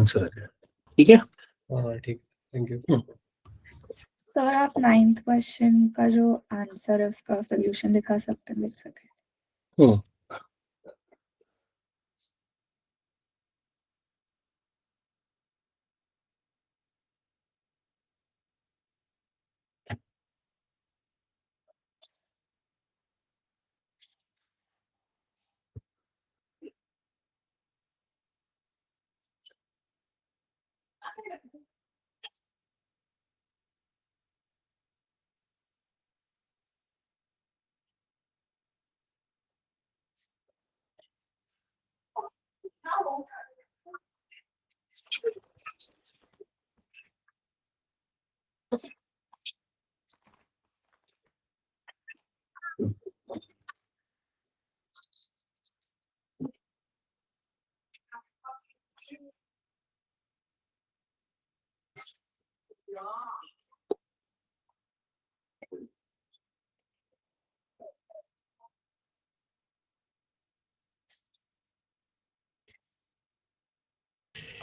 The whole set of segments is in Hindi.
आंसर आ जाए। ठीक है, हाँ ठीक, थैंक यू। सर आप 9th क्वेश्चन का जो आंसर है उसका सोल्यूशन दिखा सकते हैं, लिख सके?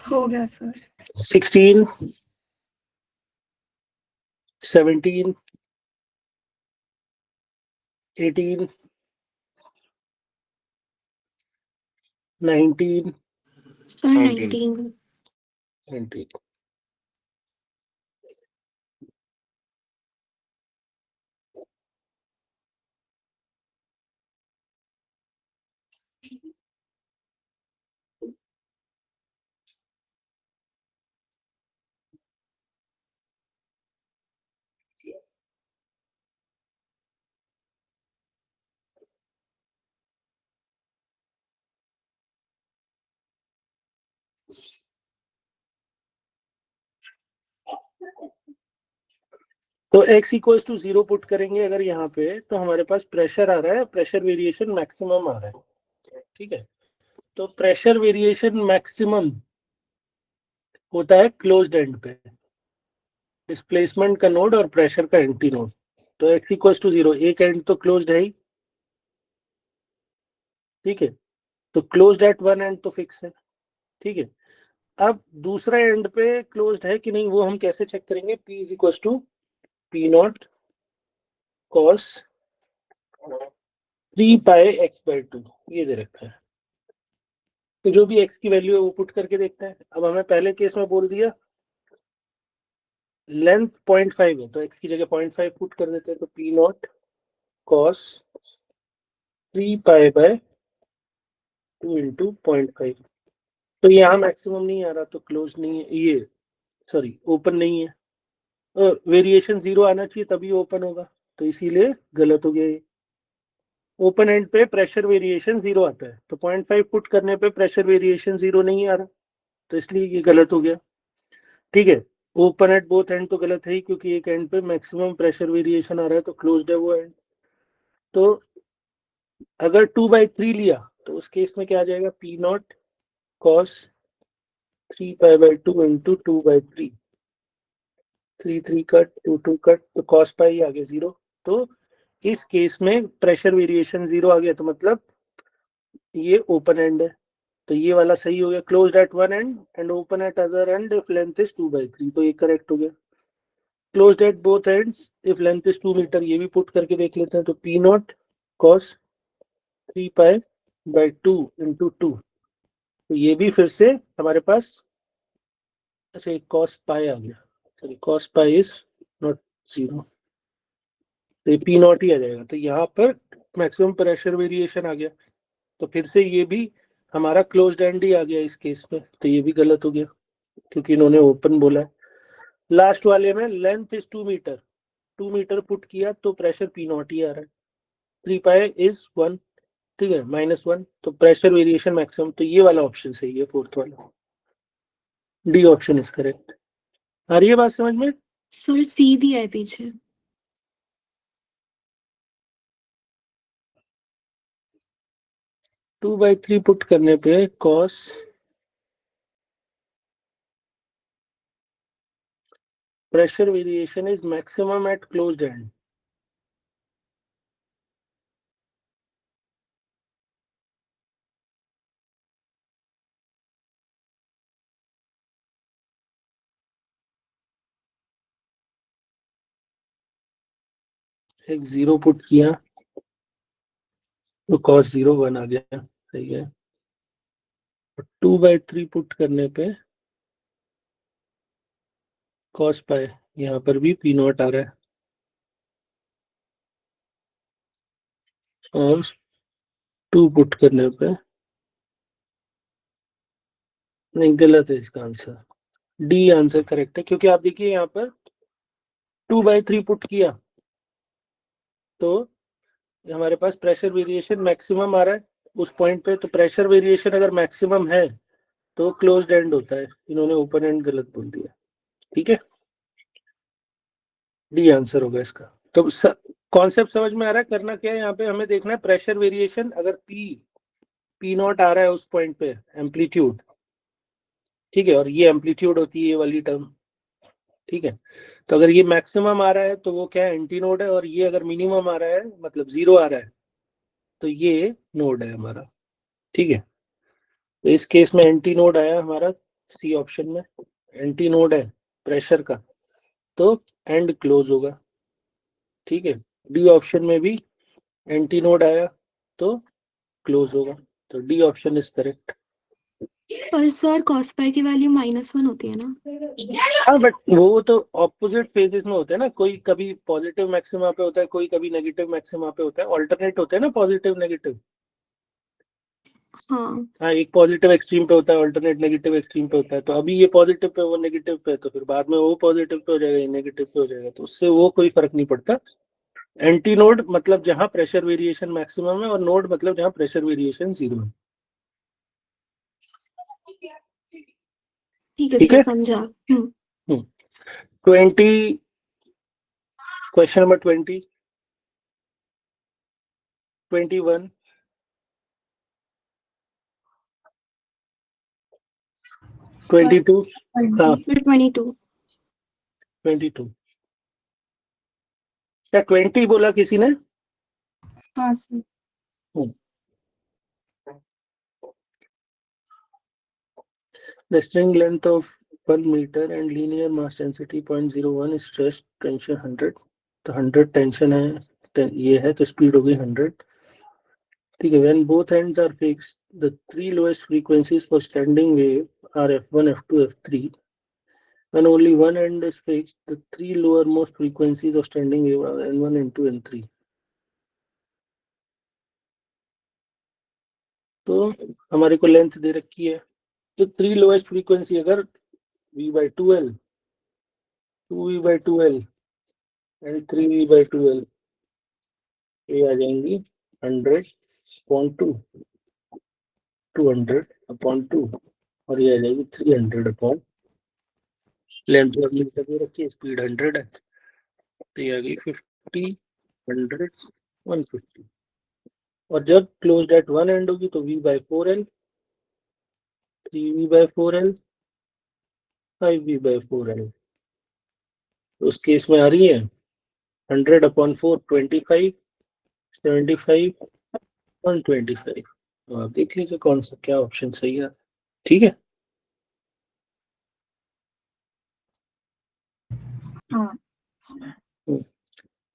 हो गया सर। 16, 17, 18, 19, Sir, 19. 20. तो x इक्वल्स टू 0 पुट करेंगे अगर यहाँ पे, तो हमारे पास प्रेशर आ रहा है, प्रेशर वेरिएशन मैक्सिमम आ रहा है। ठीक है, तो प्रेशर वेरिएशन मैक्सिमम होता है क्लोज्ड एंड पे, डिस्प्लेसमेंट का नोड और प्रेशर का एंटी नोड। तो x इक्वल्स टू 0, एक एंड तो क्लोज्ड है ही, ठीक है, तो क्लोज्ड एट वन एंड तो फिक्स है। ठीक है, अब दूसरा एंड पे क्लोज्ड है कि नहीं वो हम कैसे चेक करेंगे? P is equals to P nought cos 3 pi x by 2, ये दे रखा है। तो जो भी x की वैल्यू है वो पुट करके देखते हैं। अब हमें पहले केस में बोल दिया लेंथ 0.5 है, तो x की जगह 0.5 पुट कर देते हैं। तो P nought cos 3 pi by 2 into 0.5। तो यहाँ मैक्सिमम नहीं आ रहा, तो क्लोज नहीं है, ये सॉरी ओपन नहीं है, वेरिएशन 0 आना चाहिए तभी ओपन होगा, तो इसीलिए गलत हो गया ये। ओपन एंड पे प्रेशर वेरिएशन 0 आता है, तो 0.5 पुट करने पे प्रेशर वेरिएशन 0 नहीं आ रहा, तो इसलिए ये गलत हो गया। ठीक है, ओपन एट बोथ एंड तो गलत है ही, क्योंकि एक एंड पे मैक्सिमम प्रेशर वेरिएशन आ रहा है, तो क्लोज्ड है वो एंड। तो अगर 2/3 लिया तो उस केस में क्या आ जाएगा? P nought cos 3 pi by 2 into 2/3, 3 cut 2 cut, तो कॉस पाई आ गया 0। तो इस केस में प्रेशर वेरिएशन 0 आ गया, तो मतलब ये ओपन एंड है, तो ये वाला सही हो गया, closed at one end and open at other end if length is 2/3, तो ये करेक्ट हो गया। Closed at both ends if length is 2 metre, ये भी पुट करके देख लेते हैं। तो P nought cos 3 pi by 2 into 2, तो ये भी फिर से हमारे पास, अच्छा एक कॉस पाई आ गया, sorry cos pi is not 0, तो ये P नॉट ही आ जाएगा। तो यहाँ पर मैक्सिमम प्रेशर वेरिएशन आ गया, तो फिर से ये भी हमारा क्लोज्ड एंड ही आ गया इस केस में, तो ये भी गलत हो गया क्योंकि इन्होंने ओपन बोला है। लास्ट वाले में length is 2 metre, 2 metre put किया तो प्रेशर P नॉट ही आ रहा है, 3 पाई इज 1, ठीक है -1, तो प्रेशर वेरिएशन मैक्सिमम, तो ये वाला ऑप्शन सही है, फोर्थ वाला, डी ऑप्शन इज करेक्ट। आ रही है बात समझ में? सर सी दिया है पीछे। 2/3 पुट करने पे cos pressure variation is maximum at closed end. एक 0 पुट किया तो cos 0 1 आ गया, सही है। 2/3 पुट करने पे cos पाई, यहाँ पर भी P नॉट आ रहा है, और 2 पुट करने पे, नहीं गलत है इसका आंसर, डी आंसर करेक्ट है। क्योंकि आप देखिए यहाँ पर 2/3 पुट किया तो हमारे पास प्रेशर वेरिएशन मैक्सिमम आ रहा है उस पॉइंट पे, तो प्रेशर वेरिएशन अगर मैक्सिमम है तो क्लोज्ड एंड होता है, इन्होंने ओपन एंड गलत बोल दिया, ठीक है। डी आंसर होगा इसका। तो कॉन्सेप्ट समझ में आ रहा है, करना क्या है यहाँ पे, हमें देखना है प्रेशर वेरिएशन, अगर पी नॉट आ रहा है उस पॉइंट पे एम्पलीट्यूड, ठीक है, और ये एम्पलीट्यूड होती है ये वाली टर्म, ठीक है। तो अगर ये मैक्सिमम आ रहा है तो वो क्या है, एंटी नोड है, और ये अगर मिनिमम आ रहा है मतलब 0 आ रहा है तो ये नोड है हमारा, ठीक है। तो इस केस में एंटी नोड आया हमारा सी ऑप्शन में, एंटी नोड है प्रेशर का, तो एंड क्लोज होगा, ठीक है। डी ऑप्शन में भी एंटी नोड आया तो क्लोज होगा, तो डी ऑप्शन इज करेक्ट। पर सर cos पाई की वैल्यू -1 होती है ना? हाँ बट वो तो ऑपोजिट फेजेस में होते हैं ना, कोई कभी पॉजिटिव मैक्सिमा पे होता है, कोई कभी नेगेटिव मैक्सिमा पे होता है, ऑल्टरनेट होते हैं ना पॉजिटिव नेगेटिव। हाँ, हाँ, एक पॉजिटिव एक्सट्रीम पे होता है, ऑल्टरनेट नेगेटिव एक्सट्रीम पे होता है, तो अभी ये पॉजिटिव पे वो नेगेटिव पे है, तो फिर बाद में वो पॉजिटिव पे हो जाएगा, ये नेगेटिव पे हो जाएगा, तो उससे वो कोई फर्क नहीं पड़ता। एंटी नोड मतलब जहां प्रेशर वेरिएशन मैक्सिमम है, और नोड मतलब जहां प्रेशर वेरिएशन 0 है, ठीक है ठीक सर, है। समझा। 20, क्वेश्चन नंबर 20, 21, 22, हाँ 20. सर 22। 22, क्या 20 बोला किसी ने? हाँ sir. The string length of 1 meter and linear mass density 0.01 is stress tension 100, तो 100 टेंशन है, ये है तो स्पीड हो गई 100, ठीक है। When both ends are fixed, the 3 lowest frequencies for standing wave are f1, f2, f3. When only one end is fixed, the 3 lowermost frequencies of standing wave are n1, n2, n3. तो हमारे को लेंथ दे रखी है, तो 3 लोएस्ट फ्रीक्वेंसी अगर v/2l, 2v/2l एंड 3v/2l, ये आ जाएंगी 100/2, 200/2, और ये आ जाएगी 300/, लेंथ और मीटर दे रखी है, स्पीड 100 है, तो ये आ गई 50, 100, 150। और जब क्लोज्ड एट वन एंड होगी तो v/4l, 3v/4l, 5v/4l, तो उस केस में आ रही है 100/4 25, 75, 125। तो आप देख लीजिए कौन सा क्या ऑप्शन सही है, ठीक है। हाँ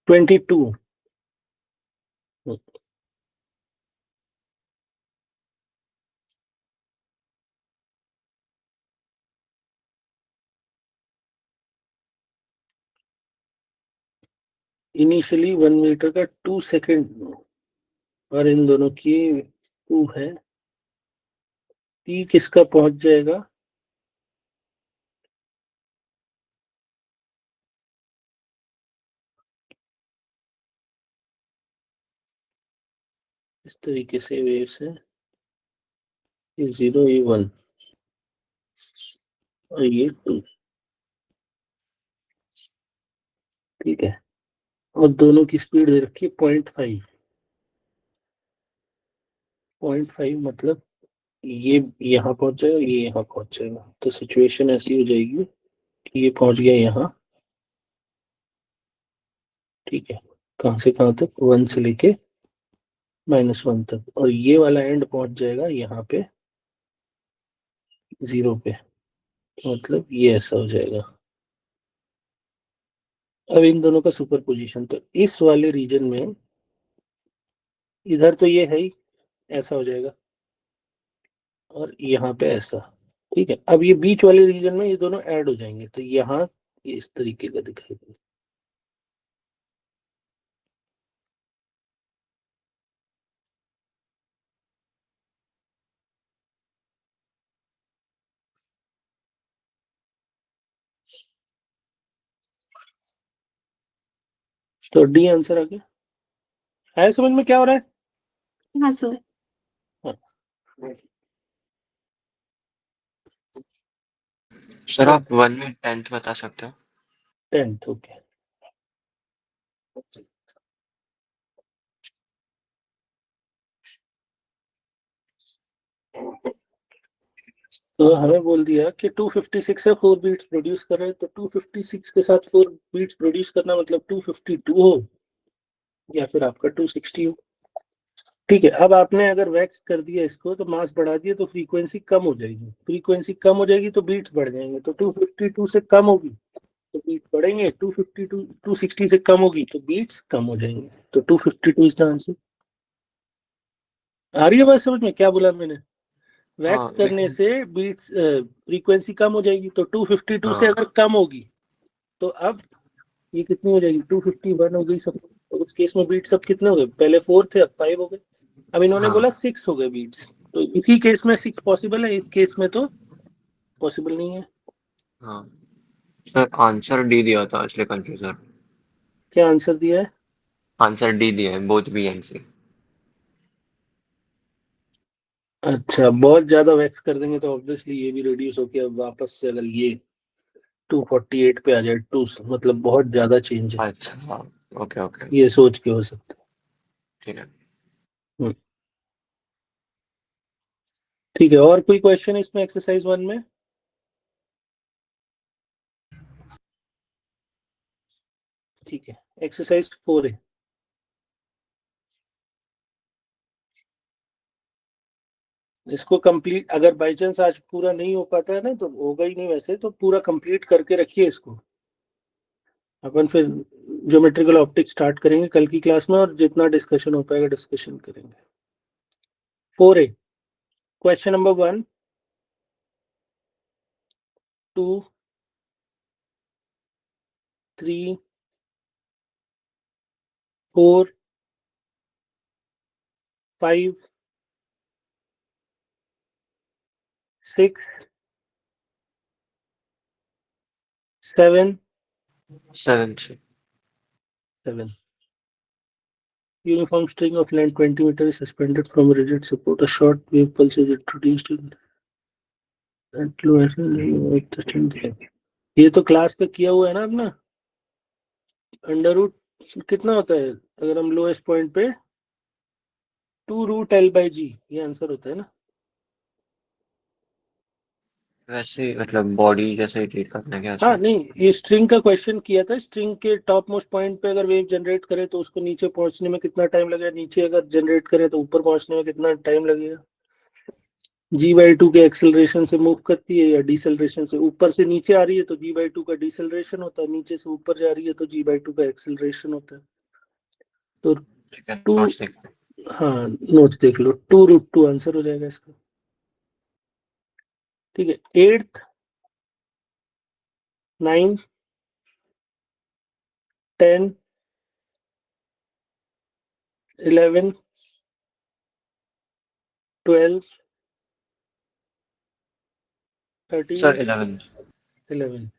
22, इनिशियली 1 मीटर का 2 सेकेंड, और इन दोनों की 2 है, पी किसका पहुंच जाएगा, इस तरीके से वेव से, ये 0, ये 1 और ये 2, ठीक है। और दोनों की स्पीड दे रखी है 0.5, 0.5 मतलब ये यहाँ पहुंच जाएगा, ये यहाँ पहुंच जाएगा, तो सिचुएशन ऐसी हो जाएगी कि ये पहुंच गया यहाँ, ठीक है, कहाँ से कहाँ तक, 1 से लेके -1 तक, और ये वाला एंड पहुंच जाएगा यहाँ पे 0 पे, मतलब ये ऐसा हो जाएगा, अब इन दोनों का सुपर पोजिशन, तो इस वाले रीजन में इधर तो ये है ही, ऐसा हो जाएगा और यहाँ पे ऐसा। ठीक है, अब ये बीच वाले रीजन में ये दोनों ऐड हो जाएंगे, तो यहाँ ये इस तरीके का दिखाई देगा। तो डी आंसर आ गया। है समझ में क्या हो रहा है? हाँ सर। सर आप 1 में 10th बता सकते हो? 10th, okay. तो हमें बोल दिया कि 256 है, 4 बीट्स प्रोड्यूस कर रहे हैं, तो 256 के साथ 4 बीट्स प्रोड्यूस करना मतलब 252 हो या फिर आपका 260 हो। ठीक है, अब आपने अगर वैक्स कर दिया इसको तो मास बढ़ा दिया तो फ्रीक्वेंसी कम हो जाएगी, फ्रीक्वेंसी कम हो जाएगी तो बीट्स बढ़ जाएंगे, तो 252 से कम होगी तो बीट्स बढ़ेंगे, 252 260 से कम होगी तो बीट्स कम हो जाएंगे, तो 252 इज द आंसर। आ रही है बात समझ में क्या बोला मैंने? वैक्स हाँ करने लेकिन से बीट्स फ्रीक्वेंसी कम हो जाएगी, तो 252 से हाँ अगर कम होगी तो अब ये कितनी हो जाएगी, 251 हो गई सब। तो उस केस में बीट सब कितने हो गए, पहले 4 थे अब 5 हो गए। अब इन्होंने हाँ बोला 6 हो गए बीट्स, तो इसी केस में 6 पॉसिबल है, इस केस में तो पॉसिबल नहीं है। हाँ सर आंसर डी दिया था इसलिए कंफ्यूज सर। क्या आंसर दिया है? आंसर डी दिया है, बोथ बी एंड सी। अच्छा, बहुत ज्यादा वैक्स कर देंगे तो ऑब्वियसली ये भी रिड्यूस होके अब वापस से अगर ये 248 पे आ जाए, टू मतलब बहुत ज्यादा चेंज है, अच्छा हाँ, ओके ओके ये सोच के हो सकता ठीक है। है। ठीक है, और कोई क्वेश्चन इसमें एक्सरसाइज 1 में? ठीक है, एक्सरसाइज 4 है। इसको कंप्लीट, अगर बाई चांस आज पूरा नहीं हो पाता है ना तो होगा ही नहीं, वैसे तो पूरा कंप्लीट करके रखिए इसको। अपन फिर ज्योमेट्रिकल ऑप्टिक्स स्टार्ट करेंगे कल की क्लास में और जितना डिस्कशन हो पाएगा डिस्कशन करेंगे। 4A, क्वेश्चन नंबर 1, 2, 3, 4, 5, 6, 7, 7 से 7. Uniform string of length 20 meter is suspended from a rigid support. A short wave pulse is introduced at low S. ये तो क्लास पे किया हुआ है ना अपना। अंडर रूट कितना होता है अगर हम लोएस्ट पॉइंट पे, 2√L/G, ये आंसर होता है ना। वैसे ही मतलब बॉडी जैसे ही ट्रीट करना है क्या हाँ सर? नहीं, ये स्ट्रिंग का क्वेश्चन किया था, स्ट्रिंग के टॉप मोस्ट पॉइंट पे अगर वेव जनरेट करे तो उसको नीचे पहुंचने में कितना टाइम लगेगा, नीचे अगर जनरेट करे तो ऊपर पहुंचने में कितना टाइम लगेगा। G/2 के एक्सेलरेशन से मूव करती है या डिसेलरेशन से, ऊपर से नीचे आ रही है तो G/2 का डिसेलरेशन होता है, नीचे से ऊपर जा रही है तो G/2 का एक्सेलरेशन होता है। तो ठीक है, टू, नोट्स देखते हैं। हाँ नोट्स देख लो, 2√2 आंसर हो जाएगा इसका। ठीक है, 8th, 9, 10, 11, 12, 13, सर 11। 11।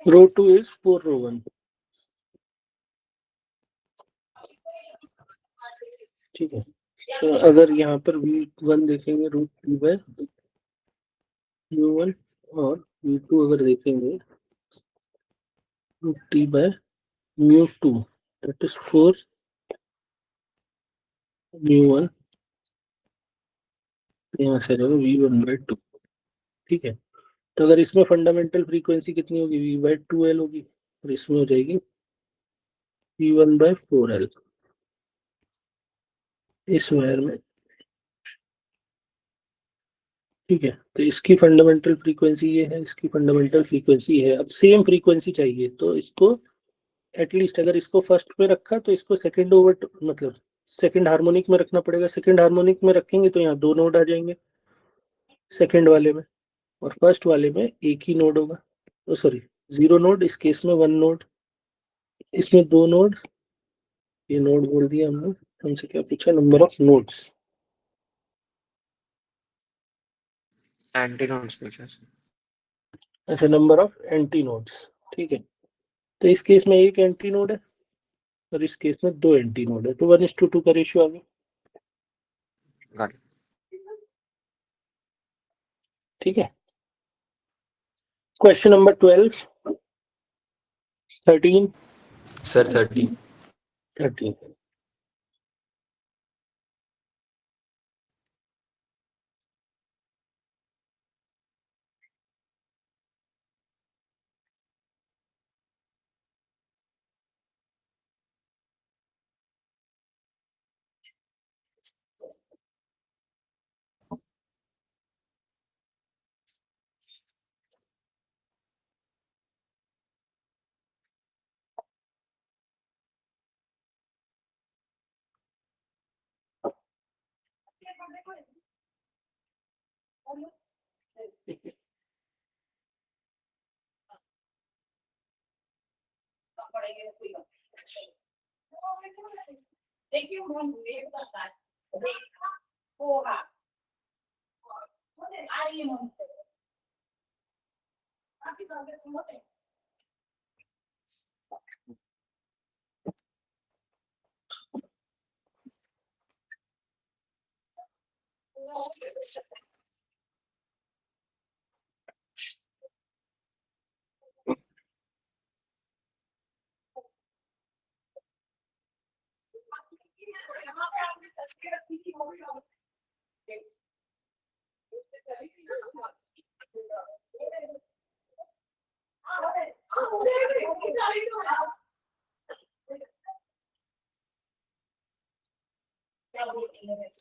रो 2 इज 4 रो 1। ठीक है, तो अगर यहाँ पर V1 देखेंगे रूट टी बाय म्यू 1 और V2 अगर देखेंगे root T by mu 2, that is 4 mu 1, यहाँ से रहेगा V1 बाय 2। ठीक है, तो अगर इसमें फंडामेंटल फ्रीक्वेंसी कितनी होगी, V बाय 2L होगी, और इसमें हो जाएगी V1 बाय 4L इस वायर में। ठीक है, तो इसकी फंडामेंटल फ्रीक्वेंसी ये है, इसकी फंडामेंटल फ्रीक्वेंसी है। अब सेम फ्रीक्वेंसी चाहिए तो इसको एटलीस्ट, अगर इसको फर्स्ट पे रखा तो इसको सेकंड ओवर मतलब सेकंड हार्मोनिक में रखना पड़ेगा। सेकंड हार्मोनिक में रखेंगे तो यहाँ 2 नोड आ जाएंगे सेकंड वाले में, और फर्स्ट वाले में एक ही नोड होगा। तो सॉरी, 0 नोड, इस केस में 1 नोड, इसमें 2 नोड, ये नोड बोल दिया हमने। हमसे क्या पूछा, number of nodes, anti nodes पूछा सर। अच्छा नंबर ऑफ एंटी नोड्स। ठीक है, तो इस केस में एक एंटी नोड है और इस केस में 2 एंटी नोड है, तो 1:2 का रेशियो आ गया। Got it. ठीक है, क्वेश्चन नंबर 12, 13, सर 30। 13।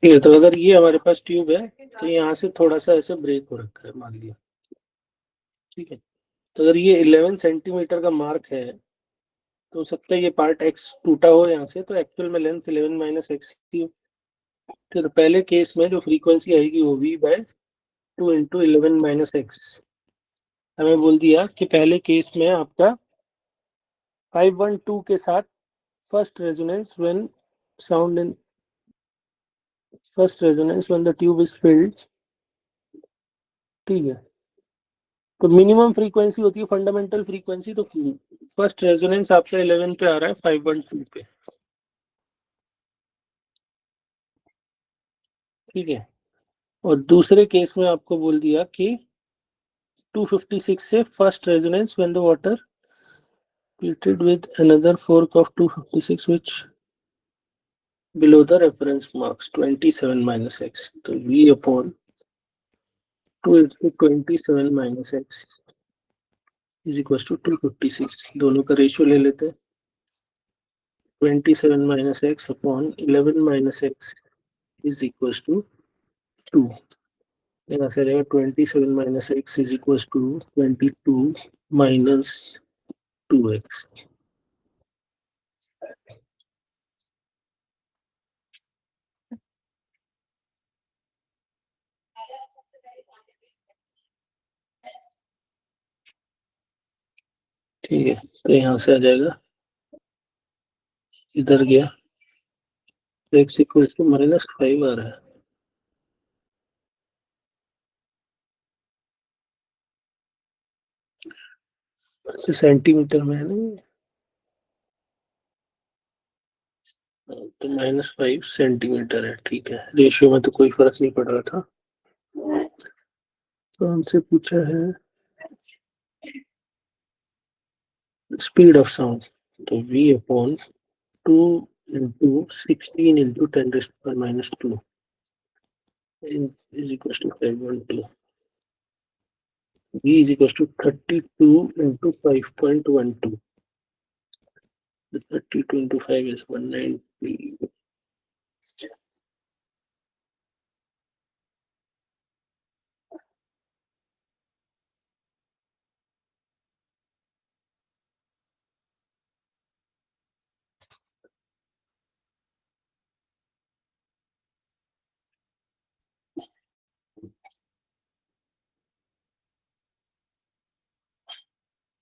ठीक है, तो अगर ये हमारे पास ट्यूब है तो यहाँ से थोड़ा सा ऐसे ब्रेक हो रखा है, मान लिया। ठीक है, तो अगर ये 11 सेंटीमीटर का मार्क है तो हो सकता है ये पार्ट एक्स टूटा हो यहाँ से, तो एक्चुअल में लेंथ 11 माइनस एक्स ही हो। तो पहले केस में जो फ्रीक्वेंसी आएगी वो V by 2 into 11 minus x. हमें बोल दिया कि पहले केस में आपका 512 के साथ first resonance when sound in first resonance when the tube is filled. ठीक है, तो मिनिमम फ्रीक्वेंसी होती है फंडामेंटल फ्रीक्वेंसी, तो फर्स्ट रेजोनेंस आपका 11 पे आ रहा है 512 पे। ठीक है, और दूसरे केस में आपको बोल दिया कि 256 से first resonance when the water treated with another fork of 256 which below the reference marks 27 minus x, तो V upon 2 into 27 minus x is equals to 256। दोनों का रेशियो ले लेते हैं, 27 minus x upon 11 minus x is equals to 2। यहाँ से रहेगा 27 minus x is equals to 22 minus 2x। ठीक है, तो यहाँ से आ जाएगा, इधर गया तो x इक्वल्स टू -5 आ रहा है। अच्छा सेंटीमीटर में है ना ये? तो -5 सेंटीमीटर है, ठीक है। रेशियो में तो कोई फर्क नहीं पड़ रहा था। तो हमसे पूछा है स्पीड ऑफ साउंड, तो v upon 2 into 16 into 10 raised to power -2 is equals to 512. v is equals to 32 into 5.12. The 32 into 5 is 190.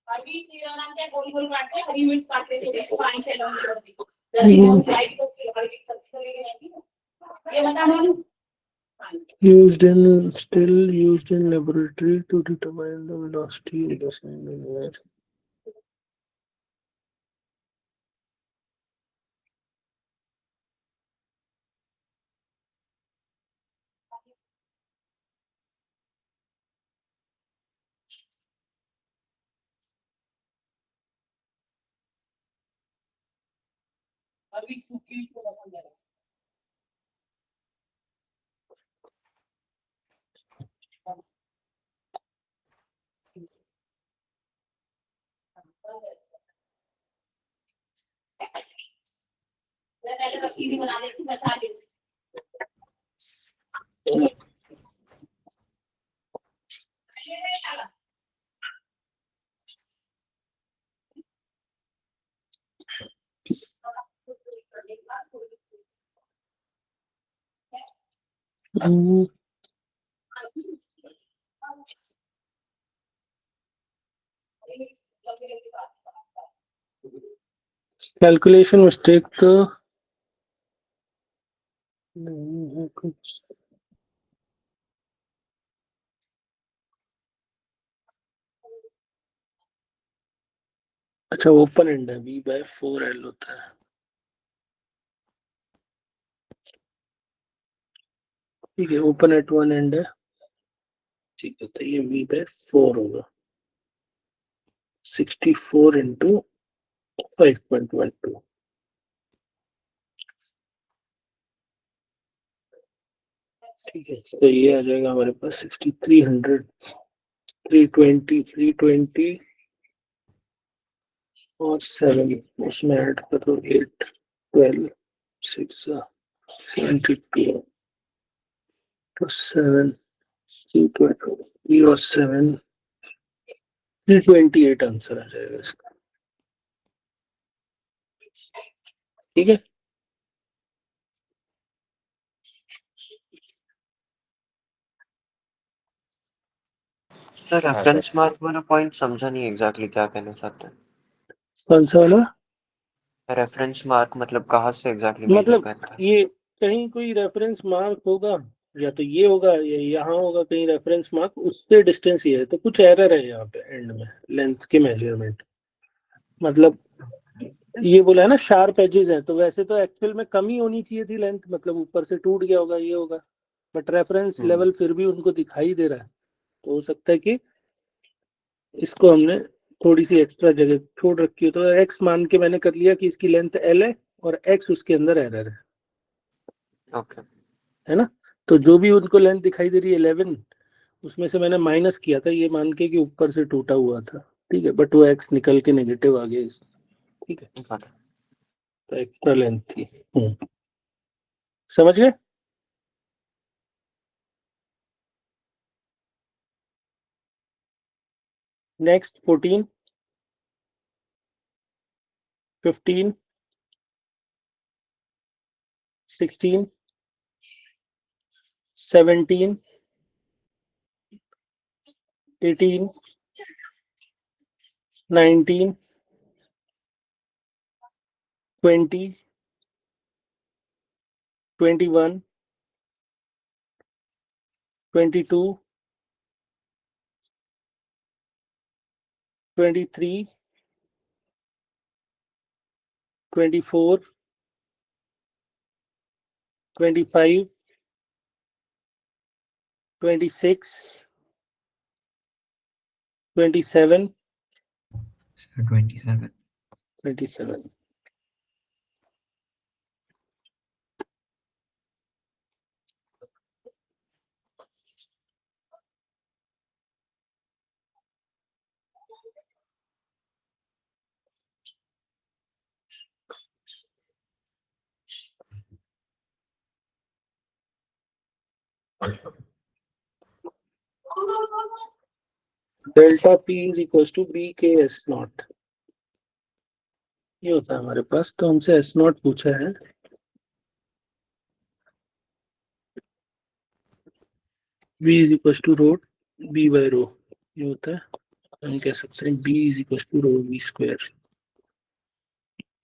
अभी तेरा नाम क्या गोल गोल काटते हैं, हरी मिर्च काटते थे, पानी फैलाने लगती है। जल्दी हो जाएगी तो फिर हरी मिर्च सब्जी तो लेके जाएगी ना। ये बता मालूम। Still used in laboratory to determine the velocity of the sound in air. अभी सूखी को पसंद है। मैं पहले रसीदी बना देती हूँ, बचा लेती हूँ। Calculation mistake तो नहीं है कुछ। अच्छा ओपन एंड है, v/4l होता है, ठीक है। ओपन एट वन एंड है, ठीक है। तो ये v/4 होगा 64 into 5.12, ठीक है। तो ये आ जाएगा हमारे पास 6300, 320 और 7, उसमें ऐड करो 8, 12, 6, 72 plus 7, 320 और 7, 328 आंसर आ जाएगा इसका, ठीक है। सर रेफरेंस मार्क वाला पॉइंट समझा नहीं एग्जैक्टली क्या कहना चाहते हैं। कौन सा वाला? रेफरेंस मार्क मतलब कहाँ से एग्जैक्टली मेजर मतलब कर रहा है? ये कहीं कोई रेफरेंस मार्क होगा, या तो ये होगा या यहाँ होगा कहीं रेफरेंस मार्क, उससे डिस्टेंस ये है, तो कुछ एरर है यहाँ पे एंड में लेंथ के मेजरमेंट। मतलब ये बोला है ना शार्प एजेस हैं, तो वैसे तो एक्चुअल में कम ही होनी चाहिए थी लेंथ, मतलब ऊपर से टूट गया होगा, ये होगा, बट रेफरेंस लेवल फिर भी उनको दिखाई दे रहा है। तो हो सकता है कि इसको हमने थोड़ी सी एक्स्ट्रा जगह छोड़ रखी हो, तो एक्स मान के मैंने कर लिया कि इसकी लेंथ एल है और एक्स उसके अंदर एरर है, ओके है ना। तो जो भी उनको लेंथ दिखाई दे रही है 11, उसमें से मैंने माइनस किया था ये मान के कि ऊपर से टूटा हुआ था, ठीक है। बट वो एक्स निकल के नेगेटिव आ गया इस, ठीक है। तो एक्स्ट्रा लेंथ थी। समझ गए? Next 14, 15, 16, 17, 18, 19, 20, 21, 22, 23, 24, 25, 26, 27, 27. 27. Delta P is equal to B K S nought, ये होता है हमारे पास। तो हमसे एस नॉट पूछा है, v is equal to rho B by rho, ये होता है। हम कह सकते हैं b is equal to rho V square,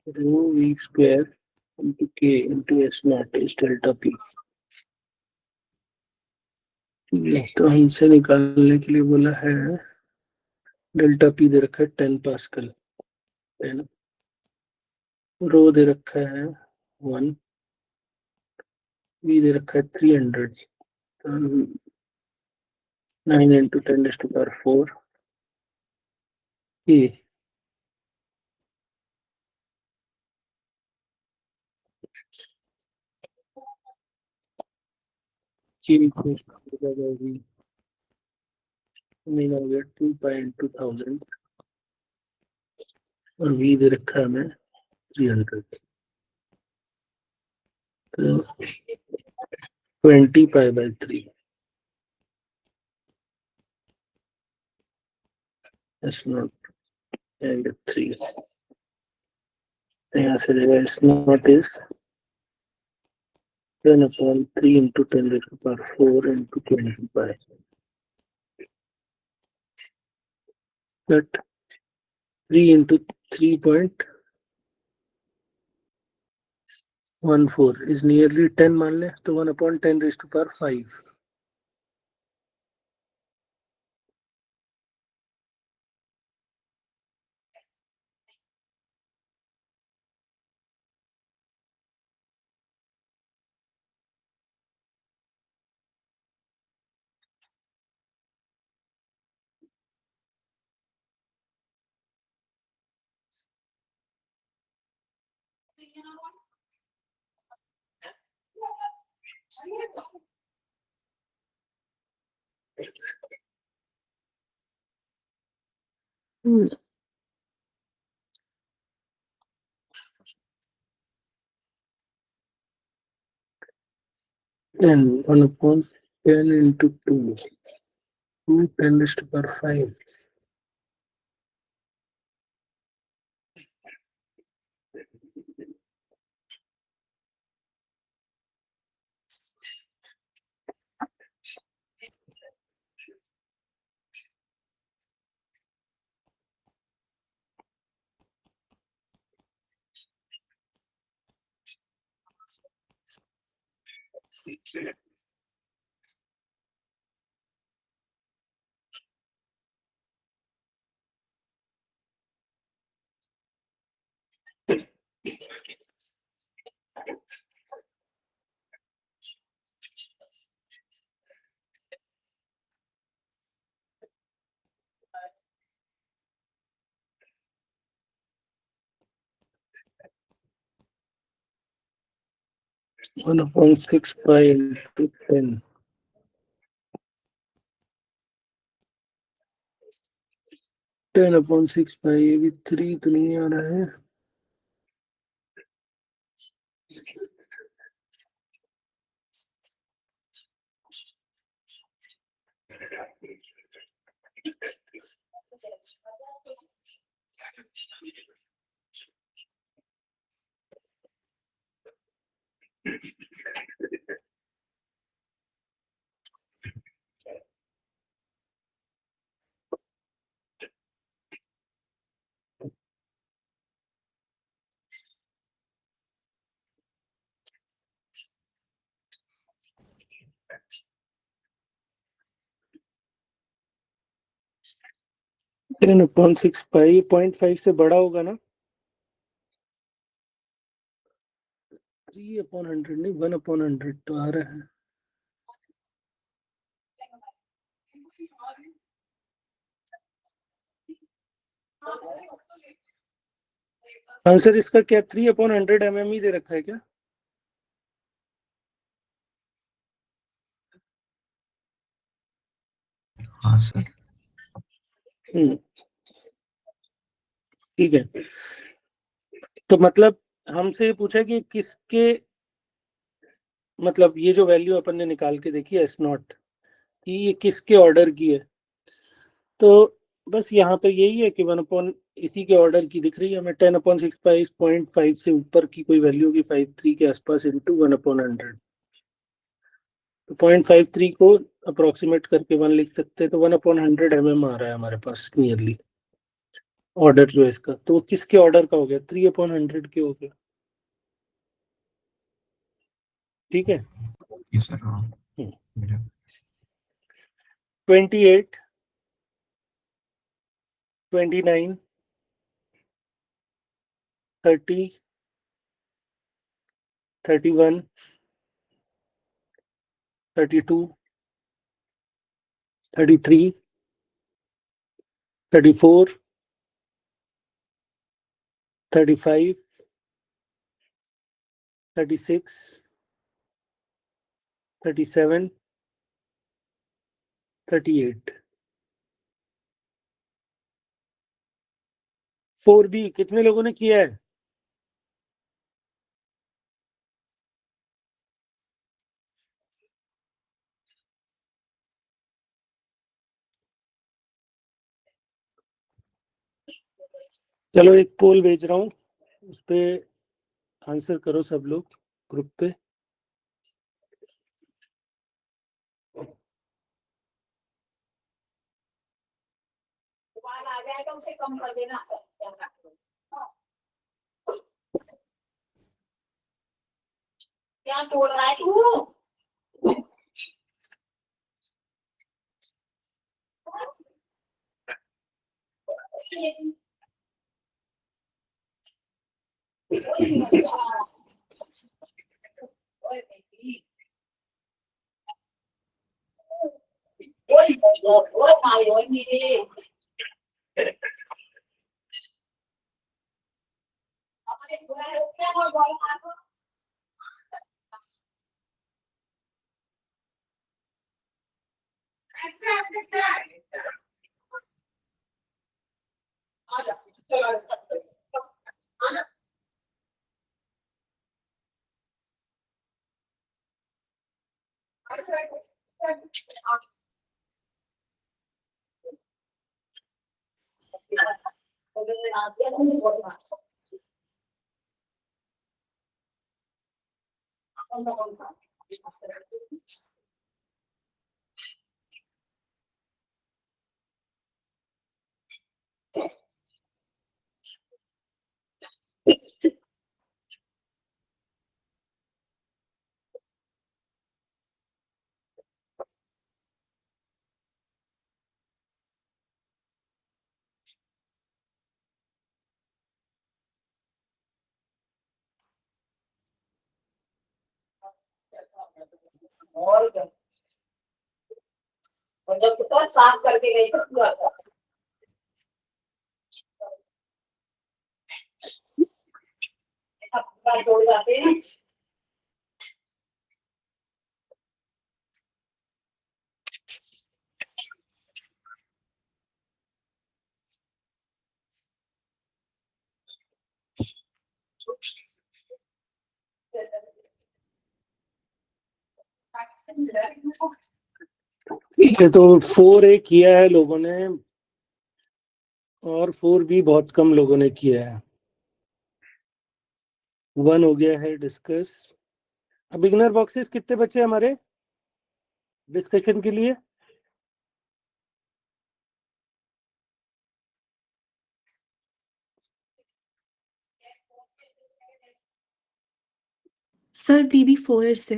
rho V square into K into S naught is delta P. तो हमसे निकालने के लिए बोला है डेल्टा पी दे रखा है 10 पास्कल, 10 रो दे रखा है 1, वी दे रखा है 300, 9 इंटू 10⁴ के हो गया 2 पाई इंटू 1000 और वी दे रखा है हमें 300, तो 20 pi by 3 S not and 3। यहाँ से देगा S naught is 10/3 into 10⁴ into 20 pi, that 3 into 3.14 is nearly 10 मान ले, तो 1/10⁵. Then 1/10 into 2, 10⁵. One upon 6 pi into 10. 10/6 pi, ये भी 3 तो नहीं आ रहा है। 10/6 पाई 0.5 से बड़ा होगा ना? 3/100 नहीं 1/100 तो आ रहा है। आंसर इसका क्या 3/100 mm ही दे रखा है क्या? हाँ सर। ठीक है, तो मतलब हमसे पूछा कि किसके, मतलब ये जो वैल्यू अपन ने निकाल के देखी है S0 कि ये किसके ऑर्डर की है, तो बस यहाँ पे यही है कि 1/, इसी के ऑर्डर की दिख रही है हमें। 10/6 पाई 0.5 से ऊपर की कोई वैल्यू होगी 53 के आसपास इंटू 1/100, तो 0.53 को अप्रोक्सीमेट करके 1 लिख सकते हैं, तो 1/100 mm आ रहा है हमारे पास नियरली ऑर्डर जो है इसका। तो किसके ऑर्डर का हो गया? 3/100 के हो गया। ठीक है। ये सर हाँ। 28, 29, 30, 31, 32, 33, 34, 35, 36, 37, 38। 4B कितने लोगों ने किया है? चलो एक पोल भेज रहा हूँ, उस पे आंसर करो सब लोग ग्रुप पे। आ जाएगा उसे कम कर देना। क्या तोड़ रहा है तू? और क्या? और जब तो साफ करके गई तो पूरा जोड़ जाते हैं। ठीक है, तो 4A किया है लोगों ने और 4B बहुत कम लोगों ने किया है। 1 हो गया है डिस्कस। अब बिगनर बॉक्सेस कितने बचे हमारे डिस्कशन के लिए? सर BB 4 से।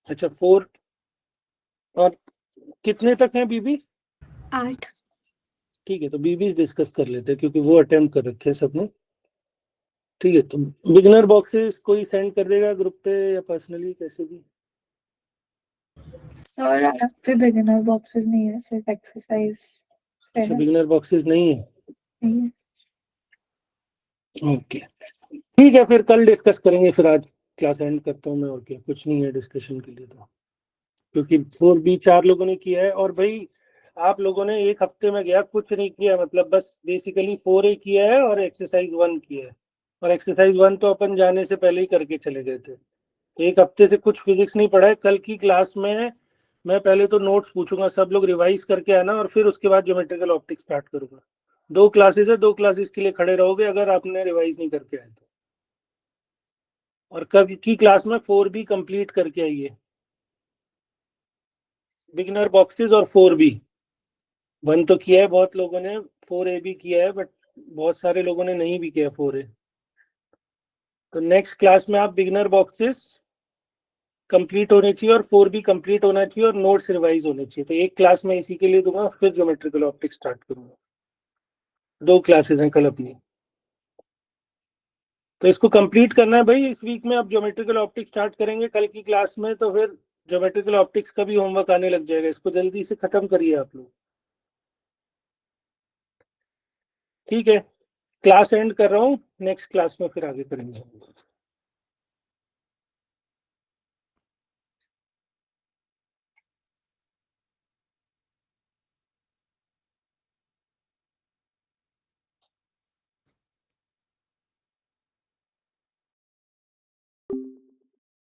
अच्छा 4, और कितने तक हैं बीबी? 8। ठीक है, तो बीबीज डिस्कस कर लेते हैं क्योंकि वो अटेम्प्ट कर रखे हैं सबने। ठीक है, तो बिगनर बॉक्सेस कोई सेंड कर देगा ग्रुप पे या पर्सनली, कैसे भी? सर आप पे बिगिनर बॉक्सेस नहीं है, सिर्फ एक्सरसाइज से अच्छा, है। बिगनर बॉक्सेस नहीं है, नहीं है। ओके ठीक है, फिर कल डिस्कस करेंगे। फिर आज क्लास एंड करता हूँ मैं, और क्या, कुछ नहीं है डिस्कशन के लिए तो, क्योंकि 4B 4 लोगों ने किया है। और भाई आप लोगों ने एक हफ्ते में गया कुछ नहीं किया, मतलब बस बेसिकली 4A किया है और एक्सरसाइज 1 किया है। और एक्सरसाइज 1 तो अपन जाने से पहले ही करके चले गए थे। एक हफ्ते से कुछ फिजिक्स नहीं पढ़ा है। कल की क्लास में मैं पहले तो नोट्स पूछूंगा, सब लोग रिवाइज करके आना, और फिर उसके बाद ज्योमेट्रिकल ऑप्टिक्स स्टार्ट करूंगा। 2 क्लासेस है, 2 क्लासेस के लिए खड़े रहोगे अगर आपने रिवाइज नहीं करके आए तो। और कल की क्लास में 4B कंप्लीट करके आइए, बिगिनर बॉक्सेस और 4B। 1 तो किया है बहुत लोगों ने, 4A भी किया है, बट बहुत सारे लोगों ने नहीं भी किया 4A। तो नेक्स्ट क्लास में आप बिगिनर बॉक्सेस कंप्लीट होने चाहिए और 4B कंप्लीट होना चाहिए और नोट्स रिवाइज होने चाहिए। तो एक क्लास में इसी के लिए दूंगा, फिर ज्योमेट्रिकल ऑप्टिक्स स्टार्ट करूंगा। 2 क्लासेस हैं कल अपनी, तो इसको कंप्लीट करना है भाई इस वीक में। अब ज्योमेट्रिकल ऑप्टिक्स स्टार्ट करेंगे कल की क्लास में, तो फिर ज्योमेट्रिकल ऑप्टिक्स का भी होमवर्क आने लग जाएगा। इसको जल्दी से खत्म करिए आप लोग, ठीक है? क्लास एंड कर रहा हूँ, नेक्स्ट क्लास में फिर आगे करेंगे।